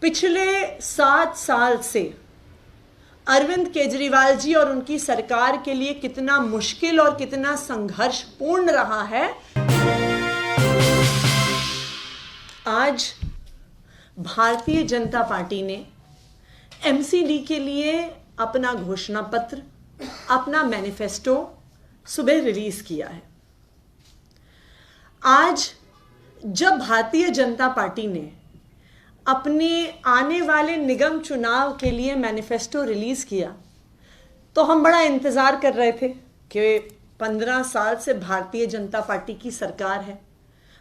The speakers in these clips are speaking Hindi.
पिछले 7 साल से अरविंद केजरीवाल जी और उनकी सरकार के लिए कितना मुश्किल और कितना संघर्षपूर्ण रहा है, आज भारतीय जनता पार्टी ने एमसीडी के लिए अपना घोषणा पत्र, अपना मैनिफेस्टो सुबह रिलीज किया है। आज जब भारतीय जनता पार्टी ने अपने आने वाले निगम चुनाव के लिए मैनिफेस्टो रिलीज किया तो हम बड़ा इंतज़ार कर रहे थे कि 15 साल से भारतीय जनता पार्टी की सरकार है,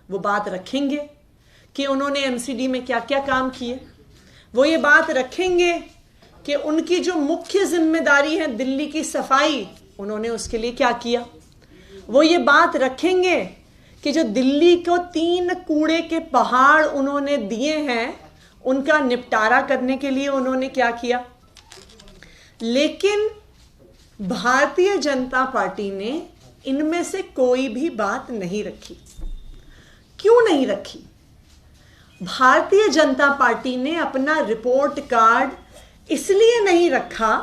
वो बात रखेंगे कि उन्होंने एमसीडी में क्या क्या काम किए। वो ये बात रखेंगे कि उनकी जो मुख्य जिम्मेदारी है दिल्ली की सफाई, उन्होंने उसके लिए क्या किया। वो ये बात रखेंगे कि जो दिल्ली को 3 कूड़े के पहाड़ उन्होंने दिए हैं, उनका निपटारा करने के लिए उन्होंने क्या किया। लेकिन भारतीय जनता पार्टी ने इनमें से कोई भी बात नहीं रखी। क्यों नहीं रखी? भारतीय जनता पार्टी ने अपना रिपोर्ट कार्ड इसलिए नहीं रखा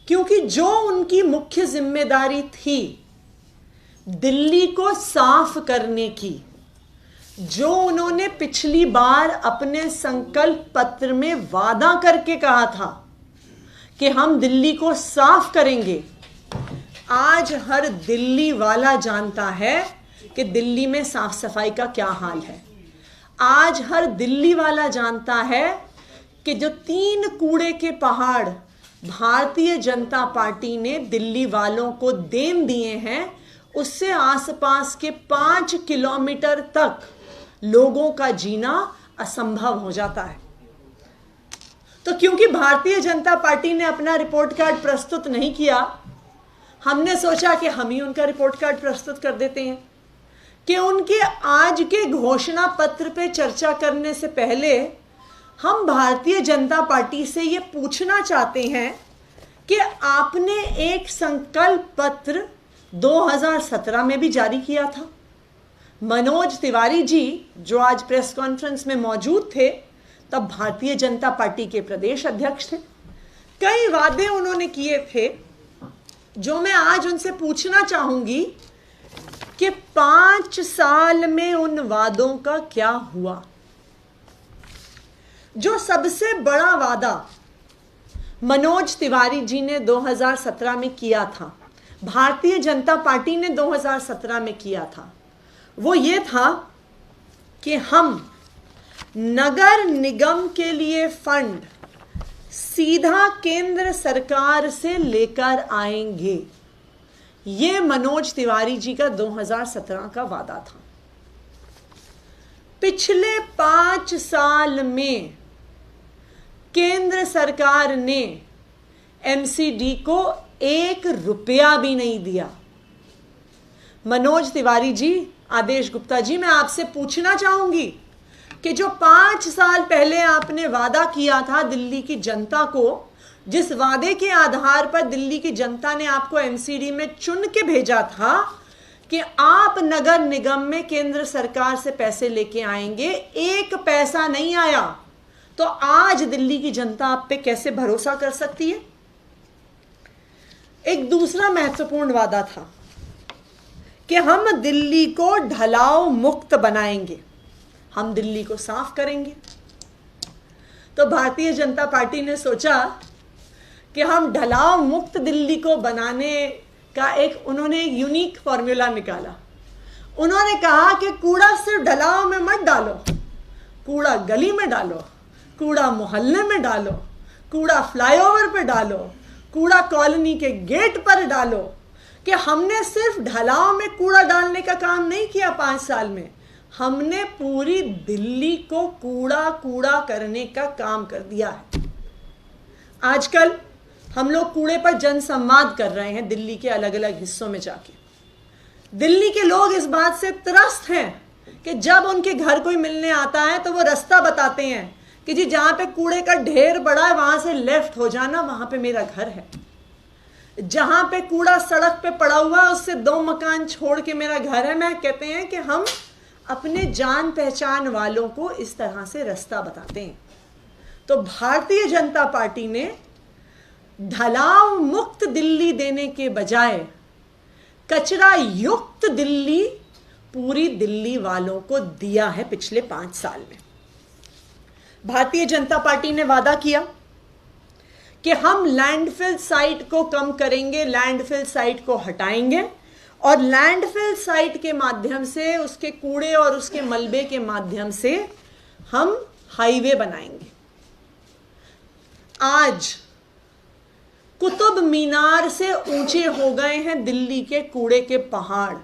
क्योंकि जो उनकी मुख्य जिम्मेदारी थी दिल्ली को साफ करने की, जो उन्होंने पिछली बार अपने संकल्प पत्र में वादा करके कहा था कि हम दिल्ली को साफ करेंगे, आज हर दिल्ली वाला जानता है कि दिल्ली में साफ सफाई का क्या हाल है। आज हर दिल्ली वाला जानता है कि जो 3 कूड़े के पहाड़ भारतीय जनता पार्टी ने दिल्ली वालों को देन दिए हैं, उससे आसपास के 5 किलोमीटर तक लोगों का जीना असंभव हो जाता है। तो क्योंकि भारतीय जनता पार्टी ने अपना रिपोर्ट कार्ड प्रस्तुत नहीं किया, हमने सोचा कि हम ही उनका रिपोर्ट कार्ड प्रस्तुत कर देते हैं कि उनके आज के घोषणा पत्र पे चर्चा करने से पहले हम भारतीय जनता पार्टी से ये पूछना चाहते हैं कि आपने एक संकल्प पत्र 2017 में भी जारी किया था। मनोज तिवारी जी जो आज प्रेस कॉन्फ्रेंस में मौजूद थे, तब भारतीय जनता पार्टी के प्रदेश अध्यक्ष थे। कई वादे उन्होंने किए थे जो मैं आज उनसे पूछना चाहूंगी कि 5 साल में उन वादों का क्या हुआ। जो सबसे बड़ा वादा मनोज तिवारी जी ने 2017 में किया था, भारतीय जनता पार्टी ने 2017 में किया था, वो ये था कि हम नगर निगम के लिए फंड सीधा केंद्र सरकार से लेकर आएंगे। ये मनोज तिवारी जी का 2017 का वादा था। पिछले 5 साल में केंद्र सरकार ने एमसीडी को 1 रुपया भी नहीं दिया। मनोज तिवारी जी, आदेश गुप्ता जी, मैं आपसे पूछना चाहूंगी कि जो 5 साल पहले आपने वादा किया था दिल्ली की जनता को, जिस वादे के आधार पर दिल्ली की जनता ने आपको एमसीडी में चुन के भेजा था कि आप नगर निगम में केंद्र सरकार से पैसे लेके आएंगे, 1 पैसा नहीं आया, तो आज दिल्ली की जनता आप पे कैसे भरोसा कर सकती है। एक दूसरा महत्वपूर्ण वादा था कि हम दिल्ली को ढलाव मुक्त बनाएंगे, हम दिल्ली को साफ करेंगे। तो भारतीय जनता पार्टी ने सोचा कि हम ढलाव मुक्त दिल्ली को बनाने का उन्होंने एक यूनिक फॉर्मूला निकाला। उन्होंने कहा कि कूड़ा सिर्फ ढलाव में मत डालो, कूड़ा गली में डालो, कूड़ा मोहल्ले में डालो, कूड़ा फ्लाईओवर पे डालो, कूड़ा कॉलोनी के गेट पर डालो। कि हमने सिर्फ ढलाव में कूड़ा डालने का काम नहीं किया 5 साल में, हमने पूरी दिल्ली को कूड़ा कूड़ा करने का काम कर दिया है। आजकल हम लोग कूड़े पर जनसंवाद कर रहे हैं दिल्ली के अलग अलग हिस्सों में जाके। दिल्ली के लोग इस बात से त्रस्त हैं कि जब उनके घर कोई मिलने आता है तो वो रास्ता बताते हैं कि जी जहां पे कूड़े का ढेर पड़ा है वहां से लेफ्ट हो जाना, वहां पे मेरा घर है। जहां पे कूड़ा सड़क पे पड़ा हुआ उससे 2 मकान छोड़ के मेरा घर है। मैं कहते हैं कि हम अपने जान पहचान वालों को इस तरह से रास्ता बताते हैं। तो भारतीय जनता पार्टी ने ढलाव मुक्त दिल्ली देने के बजाय कचरा युक्त दिल्ली पूरी दिल्ली वालों को दिया है पिछले 5 साल में। भारतीय जनता पार्टी ने वादा किया कि हम लैंडफिल साइट को कम करेंगे, लैंडफिल साइट को हटाएंगे और लैंडफिल साइट के माध्यम से, उसके कूड़े और उसके मलबे के माध्यम से हम हाईवे बनाएंगे। आज कुतुब मीनार से ऊंचे हो गए हैं दिल्ली के कूड़े के पहाड़।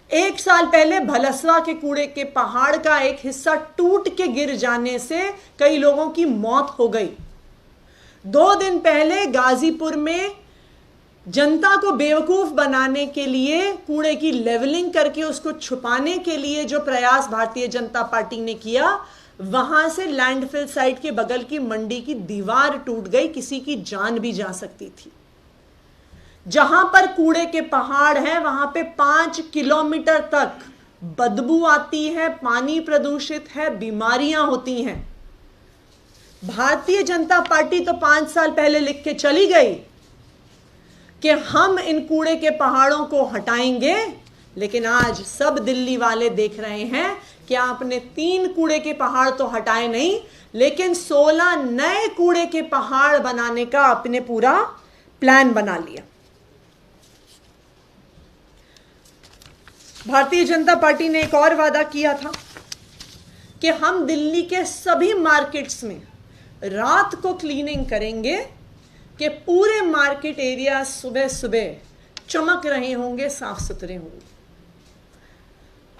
1 साल पहले भलसवा के कूड़े के पहाड़ का एक हिस्सा टूट के गिर जाने से कई लोगों की मौत हो गई। 2 दिन पहले गाजीपुर में जनता को बेवकूफ बनाने के लिए कूड़े की लेवलिंग करके उसको छुपाने के लिए जो प्रयास भारतीय जनता पार्टी ने किया, वहां से लैंडफिल साइट के बगल की मंडी की दीवार टूट गई, किसी की जान भी जा सकती थी। जहां पर कूड़े के पहाड़ हैं वहां पे 5 किलोमीटर तक बदबू आती है, पानी प्रदूषित है, बीमारियां होती हैं। भारतीय जनता पार्टी तो 5 साल पहले लिख के चली गई कि हम इन कूड़े के पहाड़ों को हटाएंगे, लेकिन आज सब दिल्ली वाले देख रहे हैं कि आपने 3 कूड़े के पहाड़ तो हटाए नहीं, लेकिन 16 नए कूड़े के पहाड़ बनाने का आपने पूरा प्लान बना लिया। भारतीय जनता पार्टी ने एक और वादा किया था कि हम दिल्ली के सभी मार्केट्स में रात को क्लीनिंग करेंगे कि पूरे मार्केट एरिया सुबह सुबह चमक रहे होंगे, साफ सुथरे होंगे।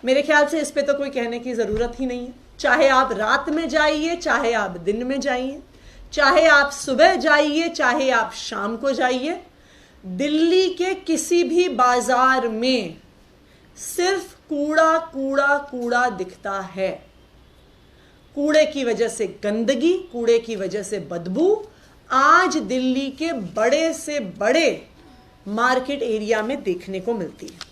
मेरे ख्याल से इस पे तो कोई कहने की जरूरत ही नहीं है। चाहे आप रात में जाइए, चाहे आप दिन में जाइए, चाहे आप सुबह जाइए, चाहे आप शाम को जाइए, दिल्ली के किसी भी बाजार में सिर्फ कूड़ा कूड़ा कूड़ा दिखता है। कूड़े की वजह से गंदगी, कूड़े की वजह से बदबू आज दिल्ली के बड़े से बड़े मार्केट एरिया में देखने को मिलती है।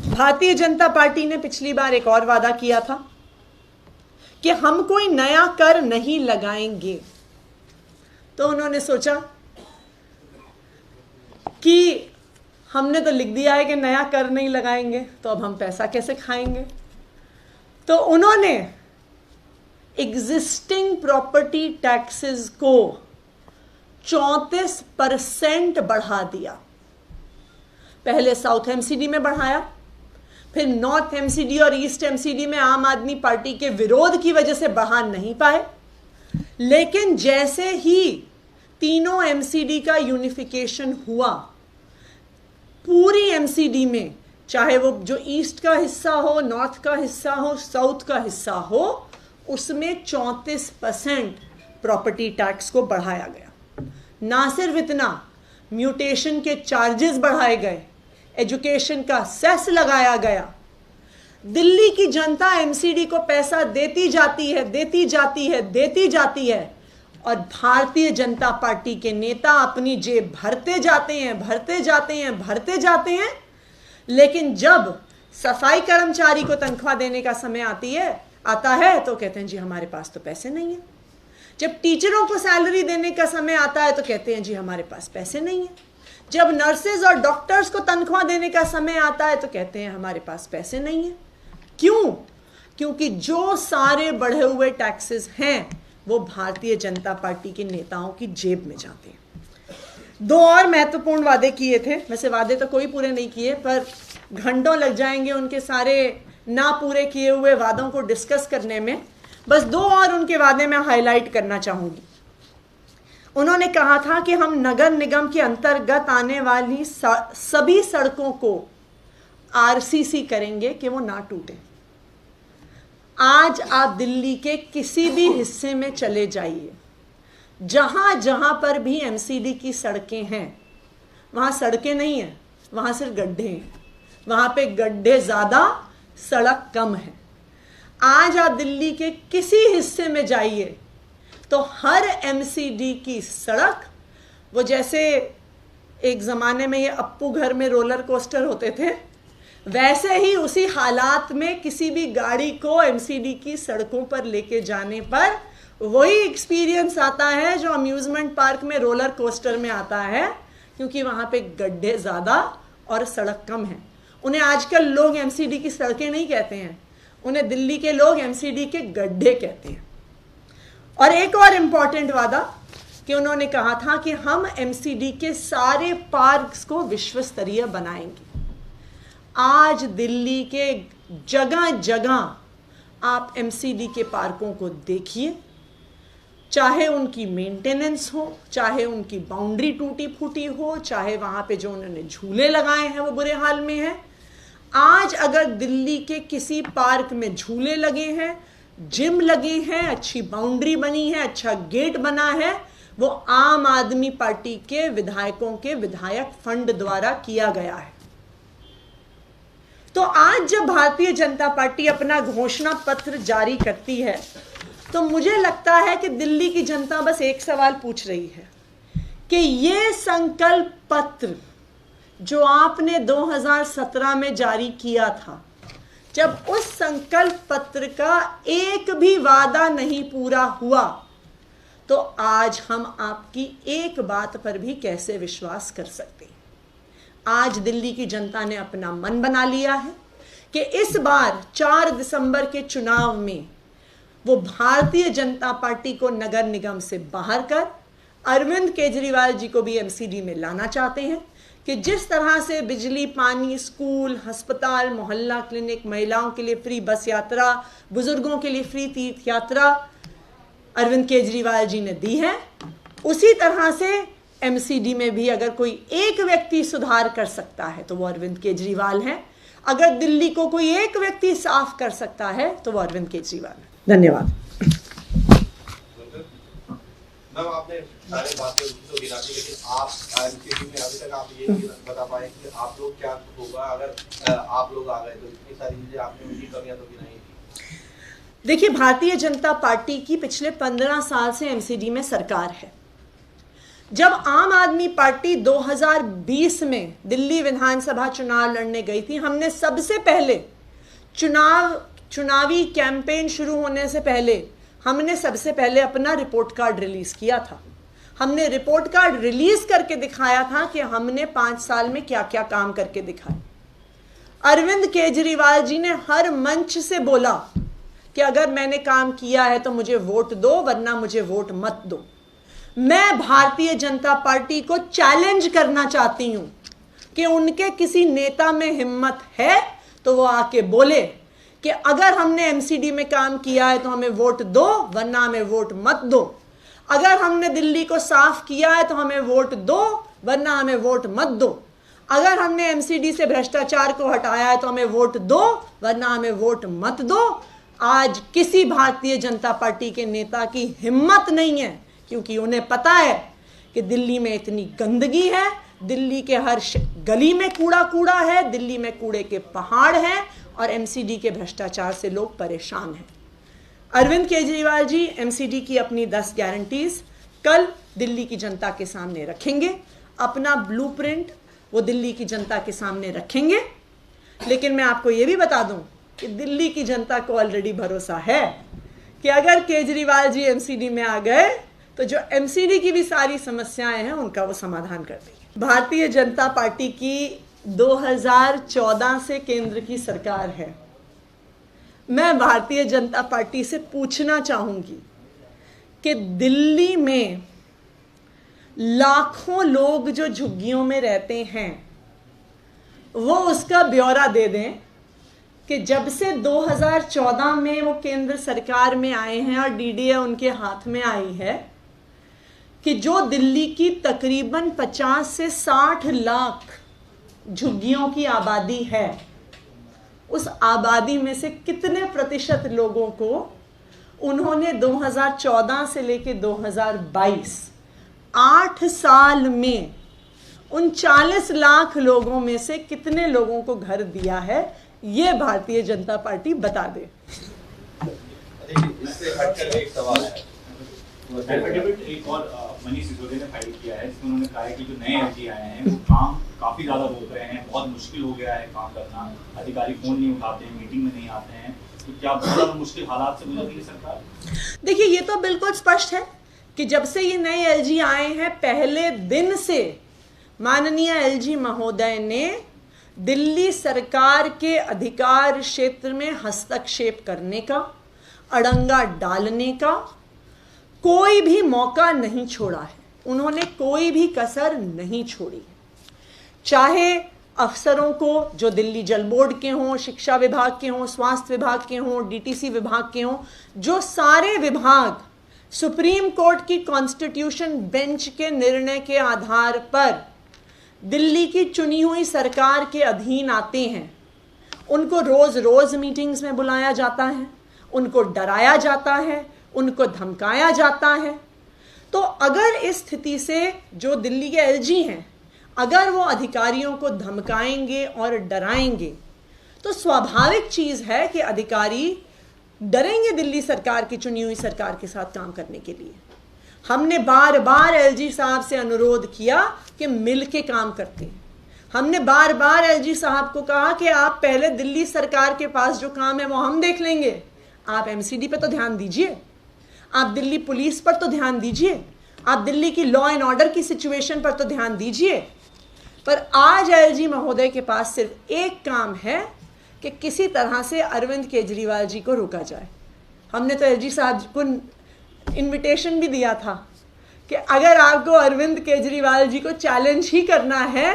भारतीय जनता पार्टी ने पिछली बार एक और वादा किया था कि हम कोई नया कर नहीं लगाएंगे। तो उन्होंने सोचा कि हमने तो लिख दिया है कि नया कर नहीं लगाएंगे, तो अब हम पैसा कैसे खाएंगे। तो उन्होंने एग्जिस्टिंग प्रॉपर्टी टैक्सेस को 34% बढ़ा दिया। पहले साउथ एमसीडी में बढ़ाया, फिर नॉर्थ एमसीडी और ईस्ट एमसीडी में आम आदमी पार्टी के विरोध की वजह से बढ़ा नहीं पाए। लेकिन जैसे ही तीनों एमसीडी का यूनिफिकेशन हुआ, पूरी एमसीडी में, चाहे वो जो ईस्ट का हिस्सा हो, नॉर्थ का हिस्सा हो, साउथ का हिस्सा हो, उसमें 34% प्रॉपर्टी टैक्स को बढ़ाया गया। ना सिर्फ इतना, म्यूटेशन के चार्जेस बढ़ाए गए, एजुकेशन का सेस लगाया गया। दिल्ली की जनता एमसीडी को पैसा देती जाती है, देती जाती है, देती जाती है, और भारतीय जनता पार्टी के नेता अपनी जेब भरते जाते हैं, भरते जाते हैं, भरते जाते हैं। लेकिन जब सफाई कर्मचारी को तनख्वाह देने का समय आता है तो कहते हैं जी हमारे पास तो पैसे नहीं है। जब टीचरों को सैलरी देने का समय आता है तो कहते हैं जी हमारे पास पैसे नहीं है। जब नर्सेज और डॉक्टर्स को तनख्वाह देने का समय आता है तो कहते हैं हमारे पास पैसे नहीं है। क्यों? क्योंकि जो सारे बढ़े हुए टैक्सेस हैं वो भारतीय जनता पार्टी के नेताओं की जेब में जाते हैं। 2 और महत्वपूर्ण वादे किए थे। वैसे वादे तो कोई पूरे नहीं किए, पर घंटों लग जाएंगे उनके सारे ना पूरे किए हुए वादों को डिस्कस करने में। बस 2 और उनके वादे में हाईलाइट करना चाहूंगी। उन्होंने कहा था कि हम नगर निगम के अंतर्गत आने वाली सभी सड़कों को आरसीसी करेंगे कि वो ना टूटे। आज आप दिल्ली के किसी भी हिस्से में चले जाइए, जहां जहां पर भी एमसीडी की सड़कें हैं, वहां सड़कें नहीं हैं, वहां सिर्फ गड्ढे हैं। वहां पे गड्ढे ज्यादा, सड़क कम है। आज आप दिल्ली के किसी हिस्से में जाइए तो हर एमसीडी की सड़क, वो जैसे एक जमाने में ये अप्पू घर में रोलर कोस्टर होते थे, वैसे ही उसी हालात में किसी भी गाड़ी को एमसीडी की सड़कों पर लेके जाने पर वही एक्सपीरियंस आता है जो अम्यूजमेंट पार्क में रोलर कोस्टर में आता है, क्योंकि वहां पे गड्ढे ज्यादा और सड़क कम है। उन्हें आजकल लोग एमसीडी की सड़कें नहीं कहते हैं, उन्हें दिल्ली के लोग एमसीडी के गड्ढे कहते हैं। और एक और इम्पॉर्टेंट वादा कि उन्होंने कहा था कि हम एमसीडी के सारे पार्क्स को विश्व स्तरीय बनाएंगे। आज दिल्ली के जगह जगह आप एमसीडी के पार्कों को देखिए, चाहे उनकी मेंटेनेंस हो, चाहे उनकी बाउंड्री टूटी फूटी हो, चाहे वहां पे जो उन्होंने झूले लगाए हैं वो बुरे हाल में हैं। आज अगर दिल्ली के किसी पार्क में झूले लगे हैं, जिम लगे हैं, अच्छी बाउंड्री बनी है, अच्छा गेट बना है, वो आम आदमी पार्टी के विधायकों के विधायक फंड द्वारा किया गया है। तो आज जब भारतीय जनता पार्टी अपना घोषणा पत्र जारी करती है तो मुझे लगता है कि दिल्ली की जनता बस एक सवाल पूछ रही है कि ये संकल्प पत्र जो आपने 2017 में जारी किया था, जब उस संकल्प पत्र का एक भी वादा नहीं पूरा हुआ, तो आज हम आपकी एक बात पर भी कैसे विश्वास कर सकते हैं। आज दिल्ली की जनता ने अपना मन बना लिया है कि इस बार 4 दिसंबर के चुनाव में वो भारतीय जनता पार्टी को नगर निगम से बाहर कर अरविंद केजरीवाल जी को भी एमसीडी में लाना चाहते हैं कि जिस तरह से बिजली, पानी, स्कूल, अस्पताल, मोहल्ला क्लिनिक, महिलाओं के लिए फ्री बस यात्रा, बुजुर्गों के लिए फ्री तीर्थ यात्रा अरविंद केजरीवाल जी ने दी है, उसी तरह से एमसीडी में भी अगर कोई एक व्यक्ति सुधार कर सकता है तो वो अरविंद केजरीवाल है। अगर दिल्ली को कोई एक व्यक्ति साफ कर सकता है तो वो अरविंद केजरीवाल है। धन्यवाद। मैम, आपने सारी बातें तो गिना दी, लेकिन आप एमसीडी में अभी तक आप ये नहीं बता पाए कि आप लोग क्या होगा अगर आप लोग आ गए तो। इतनी सारी चीजें आपने उनकी कमियां तो गिनाई थी। देखिए, भारतीय जनता पार्टी की पिछले 15 साल से एमसीडी में सरकार है। जब आम आदमी पार्टी 2020 में दिल्ली विधानसभा चुनाव लड़ने गई थी, हमने सबसे पहले चुनावी कैंपेन शुरू होने से पहले हमने सबसे पहले अपना रिपोर्ट कार्ड रिलीज किया था। हमने रिपोर्ट कार्ड रिलीज करके दिखाया था कि हमने 5 साल में क्या क्या काम करके दिखाए। अरविंद केजरीवाल जी ने हर मंच से बोला कि अगर मैंने काम किया है तो मुझे वोट दो, वरना मुझे वोट मत दो। मैं भारतीय जनता पार्टी को चैलेंज करना चाहती हूं कि उनके किसी नेता में हिम्मत है तो वो आके बोले कि अगर हमने एमसीडी में काम किया है तो हमें वोट दो, वरना हमें वोट मत दो। अगर हमने दिल्ली को साफ किया है तो हमें वोट दो, वरना हमें वोट मत दो। अगर हमने एमसीडी से भ्रष्टाचार को हटाया है तो हमें वोट दो, वरना हमें वोट मत दो। आज किसी भारतीय जनता पार्टी के नेता की हिम्मत नहीं है, क्योंकि उन्हें पता है कि दिल्ली में इतनी गंदगी है, दिल्ली के हर गली में कूड़ा कूड़ा है, दिल्ली में कूड़े के पहाड़ हैं और एमसीडी के भ्रष्टाचार से लोग परेशान हैं। अरविंद केजरीवाल जी एमसीडी की अपनी 10 गारंटीज कल दिल्ली की जनता के सामने रखेंगे। अपना ब्लूप्रिंट वो दिल्ली की जनता के सामने रखेंगे। लेकिन मैं आपको ये भी बता दूं कि दिल्ली की जनता को ऑलरेडी भरोसा है कि अगर केजरीवाल जी एमसीडी में आ गए तो जो एमसीडी की भी सारी समस्याएं हैं उनका वो समाधान कर देंगे। भारतीय जनता पार्टी की 2014 से केंद्र की सरकार है। मैं भारतीय जनता पार्टी से पूछना चाहूंगी कि दिल्ली में लाखों लोग जो झुग्गियों में रहते हैं वो उसका ब्यौरा दे दें कि जब से 2014 में वो केंद्र सरकार में आए हैं और डीडीए उनके हाथ में आई है कि जो दिल्ली की तकरीबन 50 से 60 लाख झुग्गियों की आबादी है, उस आबादी में से कितने प्रतिशत लोगों को उन्होंने 2014 से लेकर 2022 8 साल में 39 लाख लोगों में से कितने लोगों को घर दिया है, ये भारतीय जनता पार्टी बता दे। इससे हटकर एक सवाल है। एक और मनीष सिसोदिया ने फाइल किया है जिसमें उन्होंने कहा है कि जो नए एमपी आए हैं वो काम काफ़ी ज़्यादा रोक रहे हैं, बहुत मुश्किल हो गया है काम करना, अधिकारी फ़ोन नहीं उठाते हैं, मीटिंग में नहीं आते हैं, तो क्या बहुत ज़्यादा मुश्किल हालात से गुजर रही है सरकार? देखिए, ये तो बिल्कुल स्पष्ट है कि जब से ये नए एलजी आए हैं, पहले दिन से माननीय एलजी महोदय ने दिल्ली सरकार के अधिकार क्षेत्र में हस्तक्षेप करने का, अड़ंगा डालने का कोई भी मौका नहीं छोड़ा है। उन्होंने कोई भी कसर नहीं छोड़ी। चाहे अफसरों को जो दिल्ली जल बोर्ड के हों, शिक्षा विभाग के हों, स्वास्थ्य विभाग के हों, डीटीसी विभाग के हों, जो सारे विभाग सुप्रीम कोर्ट की कॉन्स्टिट्यूशन बेंच के निर्णय के आधार पर दिल्ली की चुनी हुई सरकार के अधीन आते हैं, उनको रोज रोज मीटिंग्स में बुलाया जाता है, उनको डराया जाता है, उनको धमकाया जाता है। तो अगर इस स्थिति से जो दिल्ली के एलजी हैं, अगर वो अधिकारियों को धमकाएंगे और डराएंगे, तो स्वाभाविक चीज़ है कि अधिकारी डरेंगे दिल्ली सरकार की चुनी हुई सरकार के साथ काम करने के लिए। हमने बार बार एलजी साहब से अनुरोध किया कि मिल के काम करते हैं। हमने बार बार एलजी साहब को कहा कि आप पहले दिल्ली सरकार के पास जो काम है वो हम देख लेंगे, आप एमसीडी पे तो ध्यान दीजिए, आप दिल्ली पुलिस पर तो ध्यान दीजिए, आप दिल्ली की लॉ एंड ऑर्डर की सिचुएशन पर तो ध्यान दीजिए। पर आज एलजी महोदय के पास सिर्फ एक काम है कि किसी तरह से अरविंद केजरीवाल जी को रोका जाए। हमने तो एलजी साहब को इनविटेशन भी दिया था कि अगर आपको अरविंद केजरीवाल जी को चैलेंज ही करना है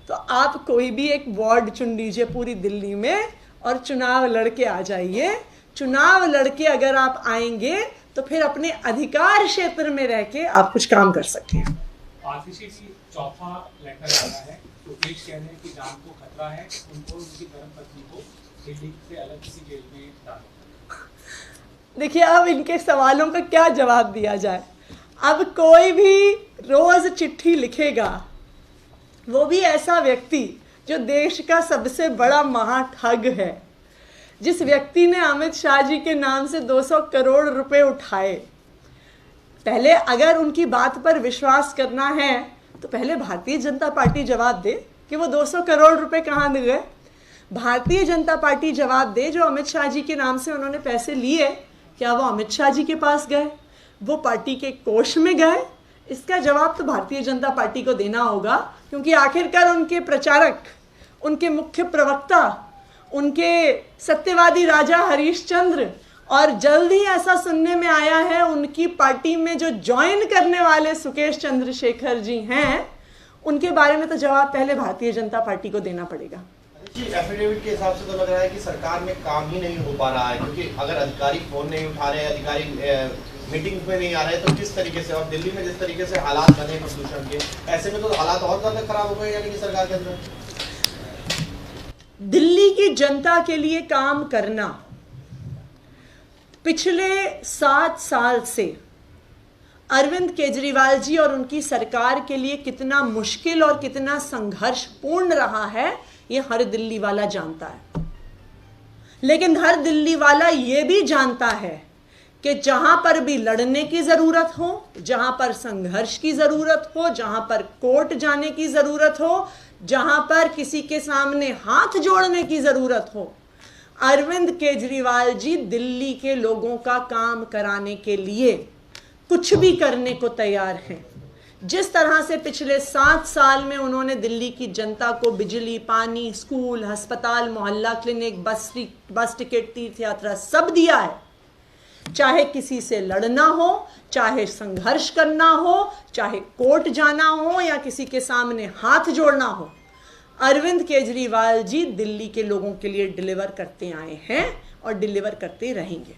तो आप कोई भी एक वार्ड चुन लीजिए पूरी दिल्ली में और चुनाव लड़के आ जाइए। चुनाव लड़के अगर आप आएंगे तो फिर अपने अधिकार क्षेत्र में रह के आप कुछ काम कर सकते हैं। आरसीसी की चौथा लेटर आया है, तो एक कह रहे हैं कि जान को खतरा है, उनको उनकी धर्मपत्नी को दिल्ली से अलग किसी जेल में डालो। देखिए, अब इनके सवालों का क्या जवाब दिया जाए। अब कोई भी रोज चिट्ठी लिखेगा, वो भी ऐसा व्यक्ति जो देश का सबसे बड़ा महाठग है, जिस व्यक्ति ने अमित शाह जी के नाम से 200 करोड़ रुपए उठाए। पहले अगर उनकी बात पर विश्वास करना है तो पहले भारतीय जनता पार्टी जवाब दे कि वो 200 करोड़ रुपए कहाँ गए। भारतीय जनता पार्टी जवाब दे जो अमित शाह जी के नाम से उन्होंने पैसे लिए, क्या वो अमित शाह जी के पास गए, वो पार्टी के कोष में गए? इसका जवाब तो भारतीय जनता पार्टी को देना होगा, क्योंकि आखिरकार उनके प्रचारक, उनके मुख्य प्रवक्ता, उनके सत्यवादी राजा हरीश चंद्र, और जल्द ही ऐसा सुनने में आया है उनकी पार्टी में जो ज्वाइन करने वाले सुकेश चंद्रशेखर जी हैं, उनके बारे में तो जवाब पहले भारतीय जनता पार्टी को देना पड़ेगा। जी, एफिडेविट के हिसाब से तो लग रहा है कि सरकार में काम ही नहीं हो पा रहा है, क्योंकि अगर अधिकारी फोन नहीं उठा रहे, अधिकारी मीटिंग में नहीं आ रहे, तो किस तरीके से, और दिल्ली में जिस तरीके से हालात बने प्रदूषण के, ऐसे में तो हालात और ज्यादा खराब हो गए यानी कि सरकार के अंदर। दिल्ली की जनता के लिए काम करना पिछले 7 साल से अरविंद केजरीवाल जी और उनकी सरकार के लिए कितना मुश्किल और कितना संघर्षपूर्ण रहा है, ये हर दिल्ली वाला जानता है। लेकिन हर दिल्ली वाला ये भी जानता है कि जहां पर भी लड़ने की जरूरत हो, जहां पर संघर्ष की जरूरत हो, जहां पर कोर्ट जाने की जरूरत हो, जहां पर किसी के सामने हाथ जोड़ने की जरूरत हो, अरविंद केजरीवाल जी दिल्ली के लोगों का काम कराने के लिए कुछ भी करने को तैयार हैं। जिस तरह से पिछले 7 साल में उन्होंने दिल्ली की जनता को बिजली, पानी, स्कूल, अस्पताल, मोहल्ला क्लिनिक, बस टिकट, तीर्थ यात्रा सब दिया है, चाहे किसी से लड़ना हो, चाहे संघर्ष करना हो, चाहे कोर्ट जाना हो या किसी के सामने हाथ जोड़ना हो, अरविंद केजरीवाल जी दिल्ली के लोगों के लिए डिलीवर करते आए हैं और डिलीवर करते रहेंगे।